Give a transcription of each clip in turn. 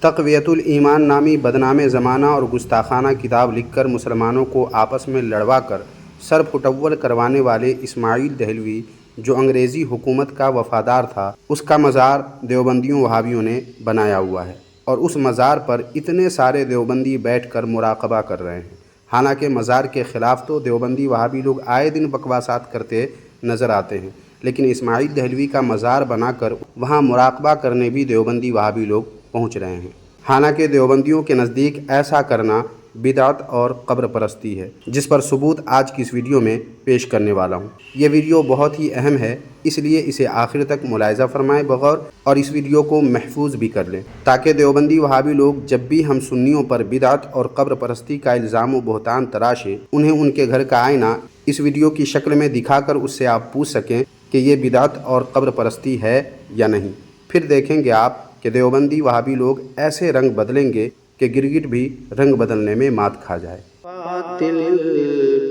تقویۃ الایمان نامی بدنام زمانہ اور گستاخانہ کتاب لکھ کر مسلمانوں کو آپس میں لڑوا کر سر پھٹول کروانے والے اسماعیل دہلوی جو انگریزی حکومت کا وفادار تھا، اس کا مزار دیوبندیوں وہابیوں نے بنایا ہوا ہے، اور اس مزار پر اتنے سارے دیوبندی بیٹھ کر مراقبہ کر رہے ہیں۔ حالانکہ مزار کے خلاف تو دیوبندی وہابی لوگ آئے دن بکواسات کرتے نظر آتے ہیں، لیکن اسماعیل دہلوی کا مزار بنا کر وہاں مراقبہ کرنے بھی دیوبندی وہابی لوگ پہنچ رہے ہیں۔ حالانکہ دیوبندیوں کے نزدیک ایسا کرنا بدعت اور قبر پرستی ہے، جس پر ثبوت آج کی اس ویڈیو میں پیش کرنے والا ہوں۔ یہ ویڈیو بہت ہی اہم ہے، اس لیے اسے آخر تک ملاحظہ فرمائیں بغور، اور اس ویڈیو کو محفوظ بھی کر لیں، تاکہ دیوبندی وہابی لوگ جب بھی ہم سنیوں پر بدعت اور قبر پرستی کا الزام و بہتان تراشے، انہیں ان کے گھر کا آئینہ اس ویڈیو کی شکل میں دکھا کر اس سے آپ پوچھ سکیں کہ یہ بدعت اور قبر پرستی ہے یا نہیں۔ پھر دیکھیں گے آپ کہ دیوبندی وہابی لوگ ایسے رنگ بدلیں گے کہ گرگٹ بھی رنگ بدلنے میں مات کھا جائے۔ باطل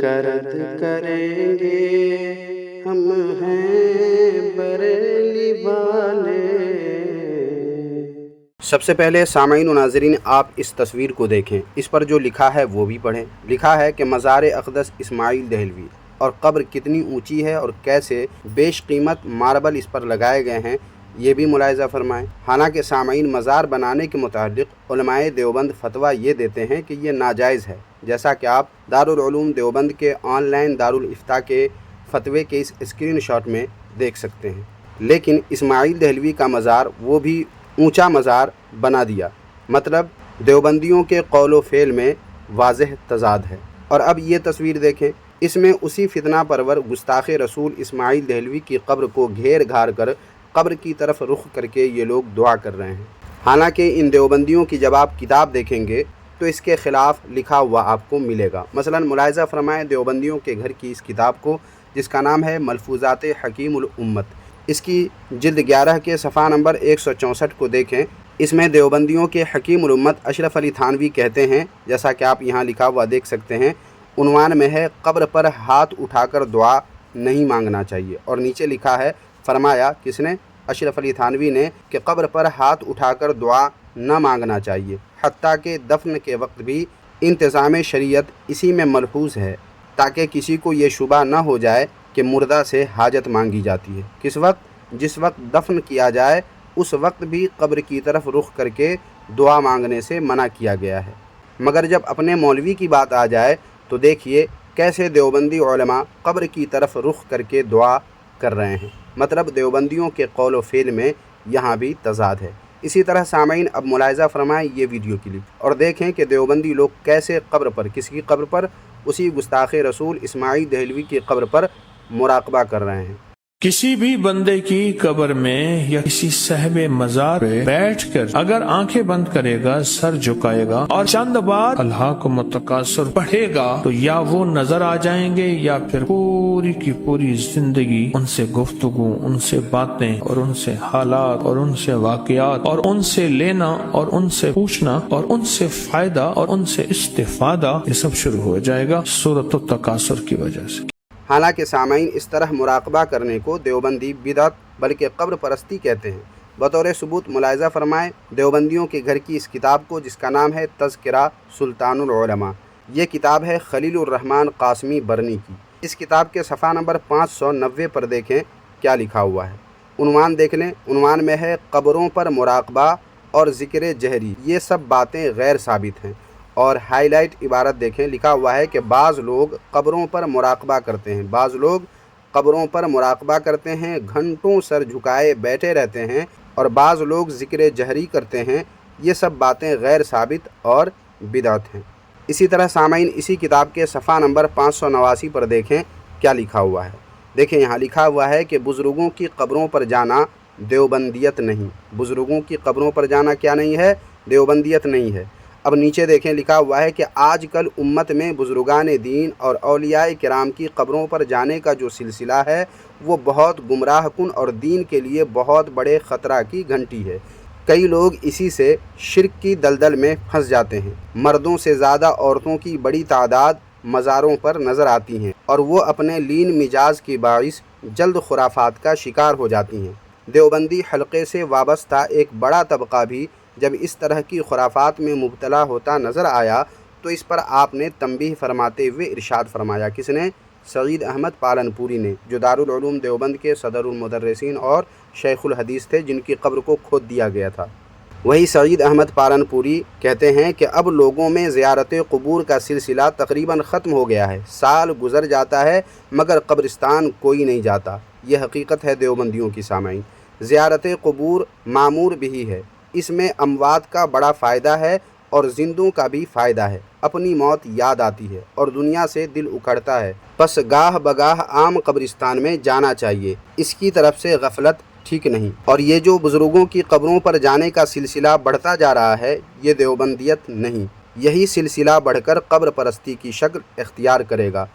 کا رد کریں گے ہم ہیں بریلی والے۔ سب سے پہلے سامعین و ناظرین، آپ اس تصویر کو دیکھیں، اس پر جو لکھا ہے وہ بھی پڑھیں۔ لکھا ہے کہ مزار اقدس اسماعیل دہلوی، اور قبر کتنی اونچی ہے اور کیسے بیش قیمت ماربل اس پر لگائے گئے ہیں، یہ بھی ملاحظہ فرمائیں۔ حالانکہ سامعین، مزار بنانے کے متعلق علماء دیوبند فتویٰ یہ دیتے ہیں کہ یہ ناجائز ہے، جیسا کہ آپ دارالعلوم دیوبند کے آن لائن دارالافتاء کے فتوے کے اس اسکرین شاٹ میں دیکھ سکتے ہیں۔ لیکن اسماعیل دہلوی کا مزار وہ بھی اونچا مزار بنا دیا، مطلب دیوبندیوں کے قول و فعل میں واضح تضاد ہے۔ اور اب یہ تصویر دیکھیں، اس میں اسی فتنہ پرور گستاخ رسول اسماعیل دہلوی کی قبر کو گھیر گھار کر قبر کی طرف رخ کر کے یہ لوگ دعا کر رہے ہیں۔ حالانکہ ان دیوبندیوں کی جب آپ کتاب دیکھیں گے تو اس کے خلاف لکھا ہوا آپ کو ملے گا۔ مثلا ملاحظہ فرمائیں دیوبندیوں کے گھر کی اس کتاب کو، جس کا نام ہے ملفوظات حکیم الامت۔ اس کی جلد 11 کے صفحہ نمبر 164 کو دیکھیں۔ اس میں دیوبندیوں کے حکیم الامت اشرف علی تھانوی کہتے ہیں، جیسا کہ آپ یہاں لکھا ہوا دیکھ سکتے ہیں، عنوان میں ہے قبر پر ہاتھ اٹھا کر دعا نہیں مانگنا چاہیے، اور نیچے لکھا ہے، فرمایا کس نے؟ اشرف علی تھانوی نے، کہ قبر پر ہاتھ اٹھا کر دعا نہ مانگنا چاہیے، حتیٰ کہ دفن کے وقت بھی انتظام شریعت اسی میں ملحوظ ہے، تاکہ کسی کو یہ شبہ نہ ہو جائے کہ مردہ سے حاجت مانگی جاتی ہے۔ کس وقت؟ جس وقت دفن کیا جائے اس وقت بھی قبر کی طرف رخ کر کے دعا مانگنے سے منع کیا گیا ہے۔ مگر جب اپنے مولوی کی بات آ جائے تو دیکھیے کیسے دیوبندی علماء قبر کی طرف رخ کر کے دعا کر رہے ہیں، مطلب دیوبندیوں کے قول و فعل میں یہاں بھی تضاد ہے۔ اسی طرح سامعین، اب ملاحظہ فرمائیں یہ ویڈیو کلپ، اور دیکھیں کہ دیوبندی لوگ کیسے قبر پر، کس کی قبر پر؟ اسی گستاخ رسول اسماعیل دہلوی کی قبر پر مراقبہ کر رہے ہیں۔ کسی بھی بندے کی قبر میں یا کسی صاحب مزار پہ بیٹھ کر اگر آنکھیں بند کرے گا، سر جھکائے گا اور چند بار اللہ کو متکاثر پڑھے گا، تو یا وہ نظر آ جائیں گے یا پھر پوری کی پوری زندگی ان سے گفتگو، ان سے باتیں اور ان سے حالات اور ان سے واقعات اور ان سے لینا اور ان سے پوچھنا اور ان سے فائدہ اور ان سے استفادہ، یہ سب شروع ہو جائے گا صورت التکاثر کی وجہ سے۔ حالانکہ سامعین، اس طرح مراقبہ کرنے کو دیوبندی بدعت بلکہ قبر پرستی کہتے ہیں۔ بطور ثبوت ملاحظہ فرمائیں دیوبندیوں کے گھر کی اس کتاب کو، جس کا نام ہے تذکرہ سلطان العلماء۔ یہ کتاب ہے خلیل الرحمن قاسمی برنی کی۔ اس کتاب کے صفحہ نمبر 590 پر دیکھیں کیا لکھا ہوا ہے، عنوان دیکھ لیں۔ عنوان میں ہے قبروں پر مراقبہ اور ذکر جہری، یہ سب باتیں غیر ثابت ہیں، اور ہائی لائٹ عبارت دیکھیں، لکھا ہوا ہے کہ بعض لوگ قبروں پر مراقبہ کرتے ہیں، بعض لوگ قبروں پر مراقبہ کرتے ہیں، گھنٹوں سر جھکائے بیٹھے رہتے ہیں، اور بعض لوگ ذکر جہری کرتے ہیں، یہ سب باتیں غیر ثابت اور بدعت ہیں۔ اسی طرح سامعین، اسی کتاب کے صفحہ نمبر 589 پر دیکھیں کیا لکھا ہوا ہے۔ دیکھیں یہاں لکھا ہوا ہے کہ بزرگوں کی قبروں پر جانا دیوبندیت نہیں۔ بزرگوں کی قبروں پر جانا کیا نہیں ہے؟ دیوبندیت نہیں ہے۔ اب نیچے دیکھیں لکھا ہوا ہے کہ آج کل امت میں بزرگان دین اور اولیاء کرام کی قبروں پر جانے کا جو سلسلہ ہے وہ بہت گمراہ کن اور دین کے لیے بہت بڑے خطرہ کی گھنٹی ہے۔ کئی لوگ اسی سے شرک کی دلدل میں پھنس جاتے ہیں۔ مردوں سے زیادہ عورتوں کی بڑی تعداد مزاروں پر نظر آتی ہیں، اور وہ اپنے لین مزاج کی باعث جلد خرافات کا شکار ہو جاتی ہیں۔ دیوبندی حلقے سے وابستہ ایک بڑا طبقہ بھی جب اس طرح کی خرافات میں مبتلا ہوتا نظر آیا تو اس پر آپ نے تنبیہ فرماتے ہوئے ارشاد فرمایا۔ کس نے؟ سعید احمد پالنپوری نے، جو دارالعلوم دیوبند کے صدر المدرسین اور شیخ الحدیث تھے، جن کی قبر کو کھود دیا گیا تھا۔ وہی سعید احمد پالنپوری کہتے ہیں کہ اب لوگوں میں زیارت قبور کا سلسلہ تقریباً ختم ہو گیا ہے، سال گزر جاتا ہے مگر قبرستان کوئی نہیں جاتا۔ یہ حقیقت ہے دیوبندیوں کی سامعین۔ زیارت قبور معمور بھی ہے، اس میں اموات کا بڑا فائدہ ہے اور زندوں کا بھی فائدہ ہے۔ اپنی موت یاد آتی ہے اور دنیا سے دل اکھڑتا ہے، پس گاہ بگاہ عام قبرستان میں جانا چاہیے، اس کی طرف سے غفلت ٹھیک نہیں۔ اور یہ جو بزرگوں کی قبروں پر جانے کا سلسلہ بڑھتا جا رہا ہے، یہ دیوبندیت نہیں، یہی سلسلہ بڑھ کر قبر پرستی کی شکل اختیار کرے گا۔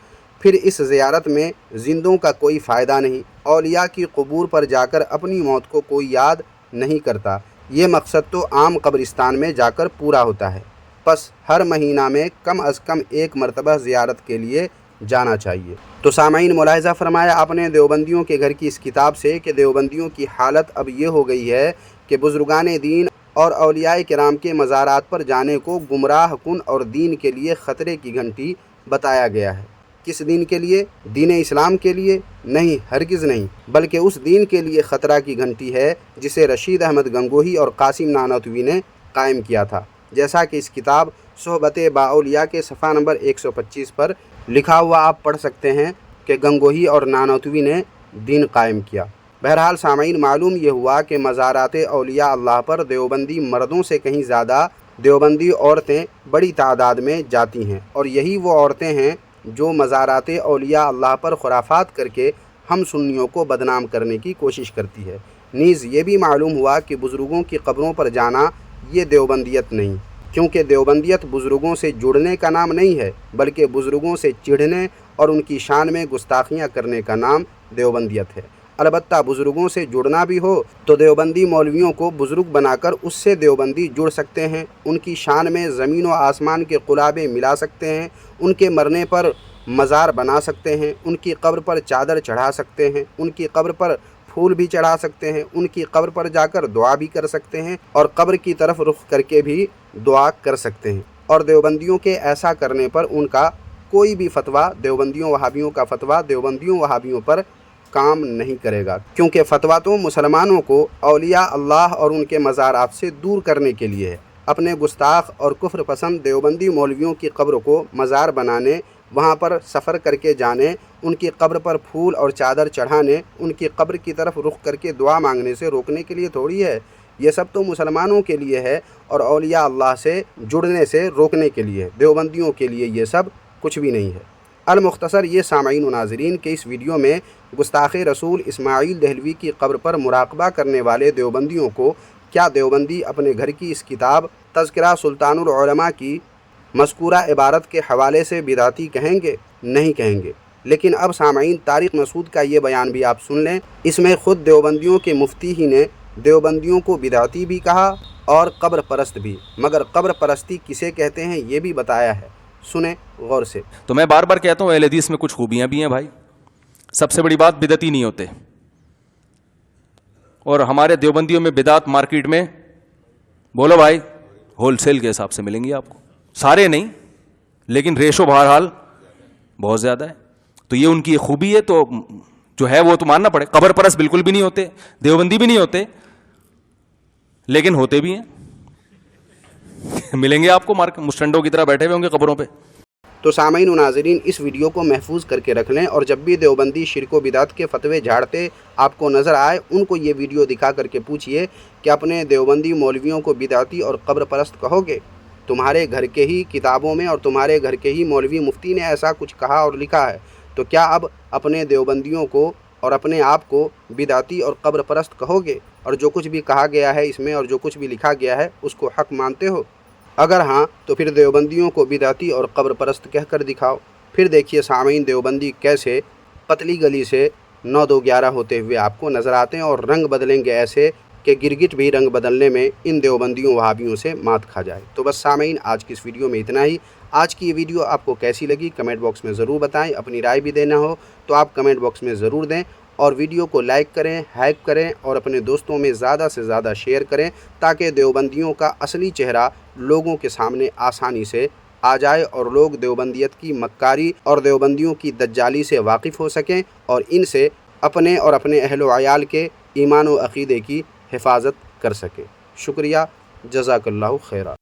پھر اس زیارت میں زندوں کا کوئی فائدہ نہیں، اولیاء کی قبور پر جا کر اپنی موت کو کوئی یاد نہیں کرتا۔ یہ مقصد تو عام قبرستان میں جا کر پورا ہوتا ہے، پس ہر مہینہ میں کم از کم ایک مرتبہ زیارت کے لیے جانا چاہیے۔ تو سامعین، ملاحظہ فرمایا آپ نے دیوبندیوں کے گھر کی اس کتاب سے کہ دیوبندیوں کی حالت اب یہ ہو گئی ہے کہ بزرگان دین اور اولیاء کرام کے مزارات پر جانے کو گمراہ کن اور دین کے لیے خطرے کی گھنٹی بتایا گیا ہے۔ کس دین کے لیے؟ دین اسلام کے لیے؟ نہیں، ہرگز نہیں، بلکہ اس دین کے لیے خطرہ کی گھنٹی ہے جسے رشید احمد گنگوہی اور قاسم نانوتوی نے قائم کیا تھا، جیسا کہ اس کتاب صحبت بااولیاء کے صفحہ نمبر 125 پر لکھا ہوا آپ پڑھ سکتے ہیں کہ گنگوہی اور نانوتوی نے دین قائم کیا۔ بہرحال سامعین، معلوم یہ ہوا کہ مزارات اولیاء اللہ پر دیوبندی مردوں سے کہیں زیادہ دیوبندی عورتیں بڑی تعداد میں جاتی ہیں، اور یہی وہ عورتیں ہیں جو مزارات اولیاء اللہ پر خرافات کر کے ہم سنیوں کو بدنام کرنے کی کوشش کرتی ہے۔ نیز یہ بھی معلوم ہوا کہ بزرگوں کی قبروں پر جانا یہ دیوبندیت نہیں، کیونکہ دیوبندیت بزرگوں سے جڑنے کا نام نہیں ہے، بلکہ بزرگوں سے چڑھنے اور ان کی شان میں گستاخیاں کرنے کا نام دیوبندیت ہے۔ البتہ بزرگوں سے جڑنا بھی ہو تو دیوبندی مولویوں کو بزرگ بنا کر اس سے دیوبندی جڑ سکتے ہیں، ان کی شان میں زمین و آسمان کے قلابے ملا سکتے ہیں، ان کے مرنے پر مزار بنا سکتے ہیں، ان کی قبر پر چادر چڑھا سکتے ہیں، ان کی قبر پر پھول بھی چڑھا سکتے ہیں، ان کی قبر پر جا کر دعا بھی کر سکتے ہیں اور قبر کی طرف رخ کر کے بھی دعا کر سکتے ہیں۔ اور دیوبندیوں کے ایسا کرنے پر ان کا کوئی بھی فتویٰ، دیوبندیوں وہابیوں کا فتویٰ دیوبندیوں وہابیوں پر کام نہیں کرے گا، کیونکہ فتویٰ تو مسلمانوں کو اولیاء اللہ اور ان کے مزارات سے دور کرنے کے لیے ہے۔ اپنے گستاخ اور کفر پسند دیوبندی مولویوں کی قبر کو مزار بنانے، وہاں پر سفر کر کے جانے، ان کی قبر پر پھول اور چادر چڑھانے، ان کی قبر کی طرف رخ کر کے دعا مانگنے سے روکنے کے لیے تھوڑی ہے۔ یہ سب تو مسلمانوں کے لیے ہے اور اولیاء اللہ سے جڑنے سے روکنے کے لیے ہے۔ دیوبندیوں کے لیے یہ سب کچھ بھی نہیں ہے۔ المختصر یہ سامعین و ناظرین کہ اس ویڈیو میں گستاخ رسول اسماعیل دہلوی کی قبر پر مراقبہ کرنے والے دیوبندیوں کو کیا دیوبندی اپنے گھر کی اس کتاب تذکرہ سلطان العلماء کی مذکورہ عبارت کے حوالے سے بدعتی کہیں گے؟ نہیں کہیں گے۔ لیکن اب سامعین، طارق مسعود کا یہ بیان بھی آپ سن لیں۔ اس میں خود دیوبندیوں کے مفتی ہی نے دیوبندیوں کو بدعتی بھی کہا اور قبر پرست بھی، مگر قبر پرستی کسے کہتے ہیں یہ بھی بتایا ہے۔ سنیں غور سے۔ تو میں بار بار کہتا ہوں اہل حدیث میں کچھ خوبیاں بھی ہیں بھائی۔ سب سے بڑی بات، بدعتی نہیں ہوتے، اور ہمارے دیوبندیوں میں بدعت مارکیٹ میں بولو بھائی ہول سیل کے حساب سے ملیں گی آپ کو، سارے نہیں لیکن ریشو بہرحال بہت زیادہ ہے۔ تو یہ ان کی خوبی ہے، تو جو ہے وہ تو ماننا پڑے۔ قبر پرست بالکل بھی نہیں ہوتے، دیوبندی بھی نہیں ہوتے، لیکن ہوتے بھی ہیں ملیں گے آپ کو مسٹنڈوں کی طرح بیٹھے ہوئے ہوں گے قبروں پہ۔ تو سامعین و ناظرین، اس ویڈیو کو محفوظ کر کے رکھ لیں، اور جب بھی دیوبندی شرک و بدعت کے فتوے جھاڑتے آپ کو نظر آئے، ان کو یہ ویڈیو دکھا کر کے پوچھئے کہ اپنے دیوبندی مولویوں کو بدعتی اور قبر پرست کہو گے؟ تمہارے گھر کے ہی کتابوں میں اور تمہارے گھر کے ہی مولوی مفتی نے ایسا کچھ کہا اور لکھا ہے، تو کیا اب اپنے دیوبندیوں کو اور اپنے آپ کو بدعتی اور قبر پرست کہو گے؟ اور جو کچھ بھی کہا گیا ہے اس میں اور جو کچھ بھی لکھا گیا ہے اس کو حق مانتے ہو؟ اگر ہاں تو پھر دیوبندیوں کو بدعتی اور قبر پرست کہہ کر دکھاؤ۔ پھر دیکھیے سامعین، دیوبندی کیسے پتلی گلی سے 9-2-11 ہوتے ہوئے آپ کو نظر آتے ہیں، اور رنگ بدلیں گے ایسے کہ گرگٹ بھی رنگ بدلنے میں ان دیوبندیوں وہابیوں سے مات کھا جائے۔ تو بس سامعین، آج کی اس ویڈیو میں اتنا ہی۔ آج کی یہ ویڈیو آپ کو کیسی لگی کمنٹ باکس میں ضرور بتائیں۔ اپنی رائے بھی دینا ہو تو آپ کمنٹ باکس میں ضرور دیں، اور ویڈیو کو لائک کریں، ہائپ کریں اور اپنے دوستوں میں زیادہ سے زیادہ شیئر کریں تاکہ دیوبندیوں کا اصلی چہرہ لوگوں کے سامنے آسانی سے آ جائے اور لوگ دیوبندیت کی مکاری اور دیوبندیوں کی دجالی سے واقف ہو سکیں اور ان سے اپنے اور اپنے اہل و عیال کے ایمان و عقیدے کی حفاظت کر سکیں۔ شکریہ، جزاک اللہ خیرہ۔